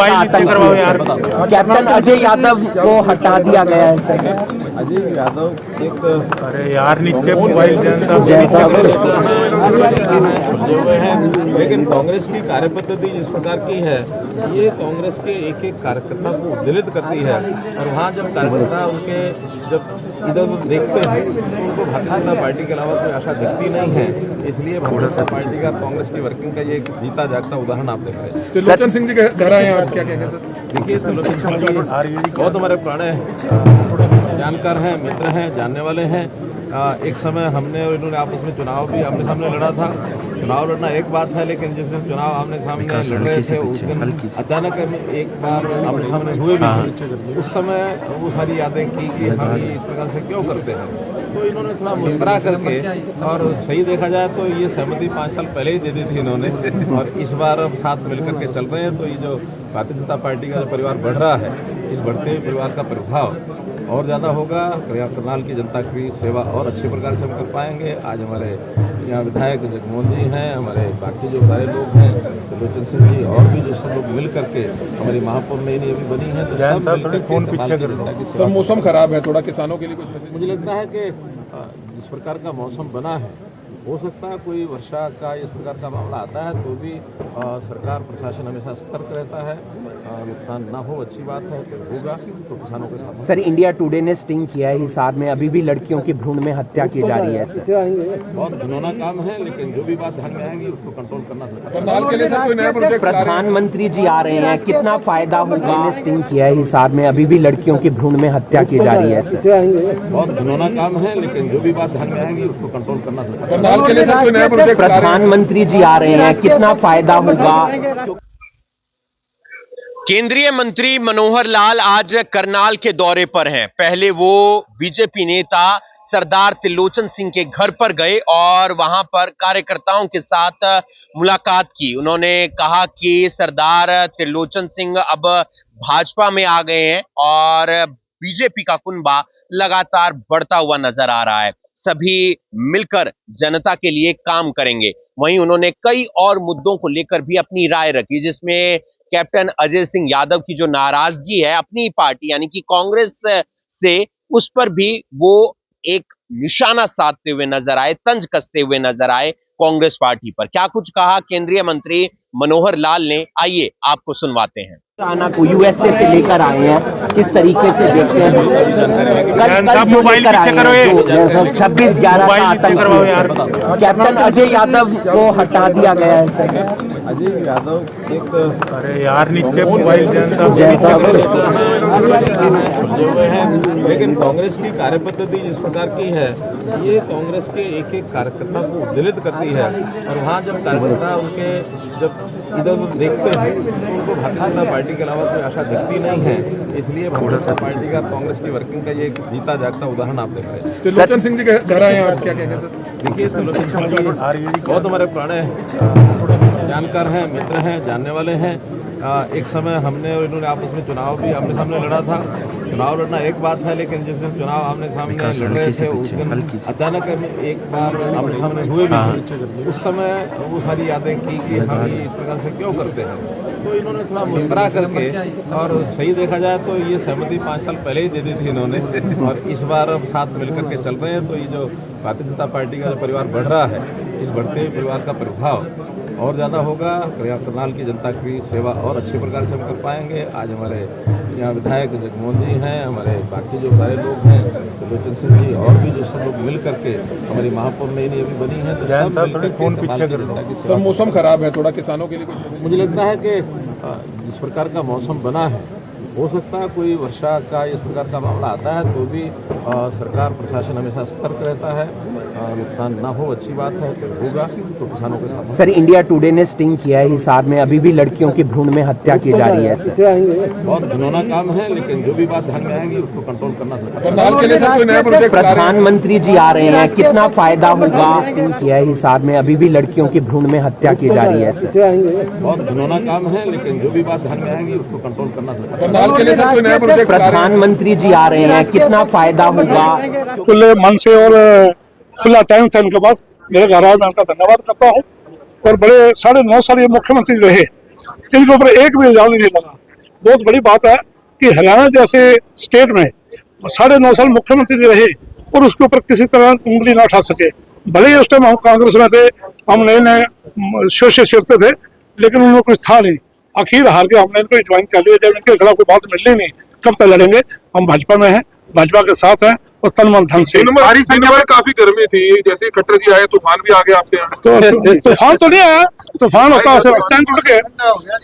Captain Ajay Yadav को हटा दिया गया है सर। अजय यादव एक अरे यार नीचे मोबाइल हुए हैं, लेकिन कांग्रेस की कार्यपद्धति जिस प्रकार की है, ये कांग्रेस के एक एक कार्यकर्ता को उद्दलित करती है। और वहाँ जब कार्यकर्ता उनके जब इधर उधर देखते हैं तो उनको भारतीय जनता पार्टी के अलावा कोई आशा दिखती नहीं है। इसलिए भारतीय जनता पार्टी का कांग्रेस की वर्किंग का ये एक जीता जागता उदाहरण आप देख रहे हैं। त्रिलोचन सिंह जी के घर आए हैं आप, क्या कहेंगे सर? देखिए, त्रिलोचन सिंह जी बहुत हमारे पुराने जानकार हैं, मित्र हैं, जानने वाले हैं। एक समय हमने और इन्होंने आपस में चुनाव भी आमने सामने लड़ा था। चुनाव लड़ना एक बात है, लेकिन जिस दिन चुनाव आमने सामने लड़ रहे थे उस दिन अचानक एक बार आमने सामने हुए भी, उस समय वो सारी यादें की कि हम ये इस प्रकार से क्यों करते हैं। तो इन्होंने थोड़ा मुस्कुरा करके, और सही देखा जाए तो ये सहमति 5 साल पहले ही दे दी थी इन्होंने, और इस बार अब साथ मिलकर के चल रहे हैं। तो ये जो भारतीय जनता पार्टी का जो परिवार बढ़ रहा है, इस बढ़ते हुए परिवार का प्रभाव और ज़्यादा होगा। करनाल की जनता की सेवा और अच्छे प्रकार से हम कर पाएंगे। आज हमारे यहाँ विधायक जगमोहन जी हैं, हमारे बाकी जो सारे लोग हैं, त्रिलोचन सिंह जी और भी जो सब लोग मिल करके हमारी महापौर नई नई अभी बनी है, तो सब मिलकर फोन पीछे जनता की सेवा। सर, मौसम खराब है थोड़ा, किसानों के लिए कुछ मैसेज? मुझे लगता है कि जिस प्रकार का मौसम बना है, हो सकता है कोई वर्षा का इस प्रकार का मामला आता है तो भी सरकार प्रशासन हमेशा सतर्क रहता है। नुकसान ना हो, अच्छी बात है, तो होगा तो किसानों के साथ। सर, इंडिया टुडे ने स्टिंग किया है हिसार में, अभी भी लड़कियों की भ्रूण में हत्या की जा रही है सर। बहुत घिनौना काम है, लेकिन जो भी बात ध्यान में आएगी उसको कंट्रोल करना सकता है। करनाल के लिए सर कोई नया प्रोजेक्ट? प्रधानमंत्री जी आ रहे हैं, कितना फायदा होगा? ने स्टिंग किया है हिसार में, अभी भी लड़कियों की भ्रूण में हत्या की जा रही है सर। बहुत घिनौना काम है, लेकिन जो भी बात ध्यान में आएगी उसको कंट्रोल करना सकता है। करनाल के लिए सर कोई नया प्रोजेक्ट? प्रधानमंत्री जी आ रहे हैं, कितना फायदा होगा? केंद्रीय मंत्री मनोहर लाल आज करनाल के दौरे पर हैं। पहले वो बीजेपी नेता सरदार त्रिलोचन सिंह के घर पर गए और वहां पर कार्यकर्ताओं के साथ मुलाकात की। उन्होंने कहा कि सरदार त्रिलोचन सिंह अब भाजपा में आ गए हैं और बीजेपी का कुनबा लगातार बढ़ता हुआ नजर आ रहा है। सभी मिलकर जनता के लिए काम करेंगे। वहीं उन्होंने कई और मुद्दों को लेकर भी अपनी राय रखी, जिसमें कैप्टन अजय सिंह यादव की जो नाराजगी है अपनी पार्टी यानी कि कांग्रेस से, उस पर भी वो एक निशाना साधते हुए नजर आए, तंज कसते हुए नजर आए कांग्रेस पार्टी पर। क्या कुछ कहा केंद्रीय मंत्री मनोहर लाल ने, आइए आपको सुनवाते हैं। आना को यूएसए से लेकर आए हैं, किस तरीके से देखते हैं? कल जो लेकर आए हैं 26/11 का आतंक, कैप्टन अजय यादव को हटा दिया गया है सर। अजय यादव एक अरे यार नीचे मोबाइल हुए हैं, लेकिन कांग्रेस की कार्यपद्धति जिस प्रकार की है, ये कांग्रेस के एक एक कार्यकर्ता को उद्दलित करती है। और वहाँ जब कार्यकर्ता उनके जब इधर उधर देखते हैं तो उनको भारतीय जनता पार्टी के अलावा कोई आशा दिखती नहीं है। इसलिए भारतीय जनता पार्टी का कांग्रेस की वर्किंग का ये एक जीता जागता उदाहरण आप देख रहे हैं। त्रिलोचन सिंह जी के घर आए हैं आप, क्या कहेंगे सर? देखिए, त्रिलोचन सिंह जी बहुत हमारे पुराने जानकार हैं, मित्र हैं, जानने वाले हैं। एक समय हमने और इन्होंने आपस में चुनाव भी आमने सामने लड़ा था। चुनाव लड़ना एक बात है, लेकिन जिस दिन चुनाव आमने सामने लड़ रहे थे उस दिन अचानक एक बार आमने सामने हुए भी, उस समय वो सारी यादें की कि हम ये इस प्रकार से क्यों करते हैं। तो इन्होंने थोड़ा मुस्कुरा करके, और सही देखा जाए तो ये सहमति 5 साल पहले ही दे दी थी इन्होंने, और इस बार अब साथ मिलकर के चल रहे हैं। तो ये जो भारतीय जनता पार्टी का जो परिवार बढ़ रहा है, इस बढ़ते हुए परिवार का प्रभाव और ज़्यादा होगा। करनाल की जनता की सेवा और अच्छे प्रकार से हम कर पाएंगे। आज हमारे यहाँ विधायक जगमोहन जी हैं, हमारे बाकी जो सारे लोग हैं, त्रिलोचन सिंह जी और भी जो सब लोग मिल करके हमारी महापौर नई नई अभी बनी है, तो सब मिलकर फोन पीछे जनता की सेवा। सर, मौसम खराब है थोड़ा, किसानों के लिए कुछ मैसेज? मुझे लगता है कि जिस प्रकार का मौसम बना है, हो सकता है कोई वर्षा का इस प्रकार का मामला आता है तो भी सरकार प्रशासन हमेशा सतर्क रहता है। नुकसान ना हो, अच्छी बात है, तो होगा तो किसानों के साथ। सर, इंडिया टुडे ने स्टिंग किया है हिसार में, अभी भी लड़कियों की भ्रूण में हत्या की जा रही है सर। बहुत घिनौना काम है, लेकिन जो भी बात ध्यान में आएगी उसको कंट्रोल करना सकता है। करनाल के लिए सर कोई नया प्रोजेक्ट? प्रधानमंत्री जी आ रहे हैं, कितना फायदा होगा? स्टिंग किया है हिसार में, अभी भी लड़कियों की भ्रूण में हत्या की जा रही है सर। बहुत घिनौना काम है, लेकिन जो भी बात ध्यान में आएगी उसको कंट्रोल करना सकता है। करनाल के लिए सर कोई नया प्रोजेक्ट? प्रधानमंत्री जी आ रहे हैं, कितना फायदा होगा? खुले मन से और खुला टाइम था इनके पास, मेरे घर आए, मैं उनका धन्यवाद करता हूँ। और बड़े 9.5 साल ये मुख्यमंत्री रहे, इनके ऊपर एक भी इल्जाम नहीं लगा। बहुत बड़ी बात है कि हरियाणा जैसे स्टेट में 9.5 साल मुख्यमंत्री रहे और उसके ऊपर किसी तरह उंगली ना उठा सके। भले ही उस टाइम हम कांग्रेस में थे, हम नए नए शोषे छिड़ते थे, लेकिन उनमें कुछ था नहीं। आखिर हार के हमने इनको ज्वाइन कर लिया। जब इनके खिलाफ कोई बात मिलनी नहीं, कब तक लड़ेंगे? हम भाजपा में हैं, भाजपा के साथ हैं और तन मन धन से। भारी संख्या में काफी गर्मी थी, जैसे खट्टर जी आए तूफान भी आ गया आपके यहाँ। तो तूफान तो नहीं आया, तूफान होता है टैंक टूट के।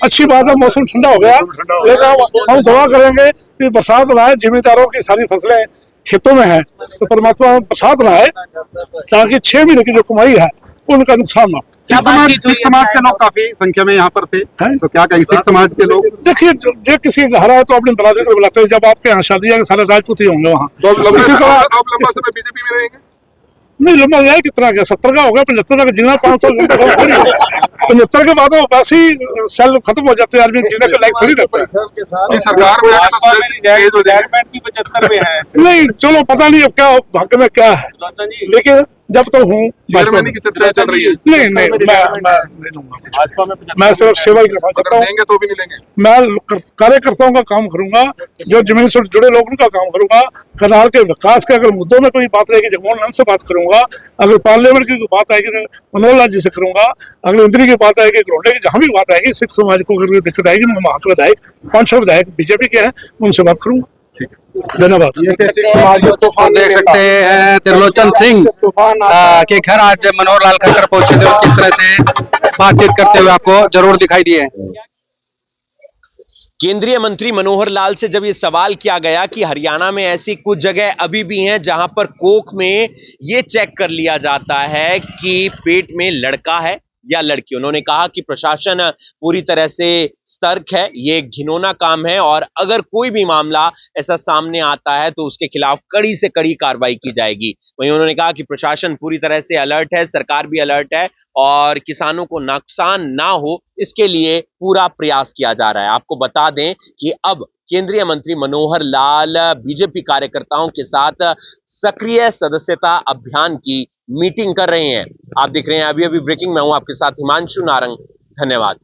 अच्छी बात है, मौसम ठंडा हो गया, लेकिन हम दुआ करेंगे कि बरसात लाए। जिम्मेदारों की सारी फसलें खेतों में है, तो परमात्मा बरसात लाए ताकि 6 महीने की जो कमाई है उनका नुकसान ना हो। सिख समाज के लोग काफी संख्या में यहाँ पर थे, तो क्या कहेंगे सिख समाज के लोग? देखिए, जो किसी का घर है तो अपने बरादरी को बुलाते हैं। जब आपके यहाँ शादी है, सारे राजपूत ही होंगे वहाँ। इसी तरह आप लंबा समय बीजेपी में रहेंगे? नहीं, लंबा जाए कितना क्या, 70 का हो गया, 75 का जितना 500 75 के बाद वो वैसे ही सेल खत्म हो जाते हैं, आदमी जीने के लायक थोड़ी रहता है। सरकार में रिटायरमेंट भी 75 में है। नहीं, चलो पता नहीं अब क्या भाग्य में क्या है, लेकिन जब तो हूँ चेयरमैन की चर्चा चल रही है। नहीं, मैं नहीं लूंगा कुछ। मैं सिर्फ सेवा ही करना चाहता हूँ। देंगे तो भी नहीं लेंगे। मैं कार्यकर्ताओं का काम करूंगा, जो जमीन से जुड़े लोग उनका काम करूंगा। करनाल के विकास के अगर मुद्दों में कोई बात रहेगी, जगमोहन लाल से बात करूंगा। अगर पार्लियामेंट की कोई बात आएगी तो मनोहर लाल जी से करूंगा। अगर इंद्री की बात आएगी, घरोटे की, जहां भी बात आएगी, सिख समाज को अगर दिक्कत आएगी, मैं वहां के विधायक 5-6 विधायक बीजेपी के हैं, उनसे बात करूंगा। ठीक है, धन्यवाद। तो देख सकते हैं त्रिलोचन सिंह के घर आज मनोहर लाल खट्टर पहुंचे थे और किस तरह से बातचीत करते हुए आपको जरूर दिखाई दिए। केंद्रीय मंत्री मनोहर लाल से जब ये सवाल किया गया कि हरियाणा में ऐसी कुछ जगह अभी भी हैं जहां पर कोख में ये चेक कर लिया जाता है कि पेट में लड़का है या लड़की, उन्होंने कहा कि प्रशासन पूरी तरह से सतर्क है, ये एक घिनौना काम है और अगर कोई भी मामला ऐसा सामने आता है तो उसके खिलाफ कड़ी से कड़ी कार्रवाई की जाएगी। वहीं उन्होंने कहा कि प्रशासन पूरी तरह से अलर्ट है, सरकार भी अलर्ट है और किसानों को नुकसान ना हो इसके लिए पूरा प्रयास किया जा रहा है। आपको बता दें कि अब केंद्रीय मंत्री मनोहर लाल बीजेपी कार्यकर्ताओं के साथ सक्रिय सदस्यता अभियान की मीटिंग कर रहे हैं। आप देख रहे हैं अभी अभी ब्रेकिंग में हूं आपके साथ हिमांशु नारंग। धन्यवाद।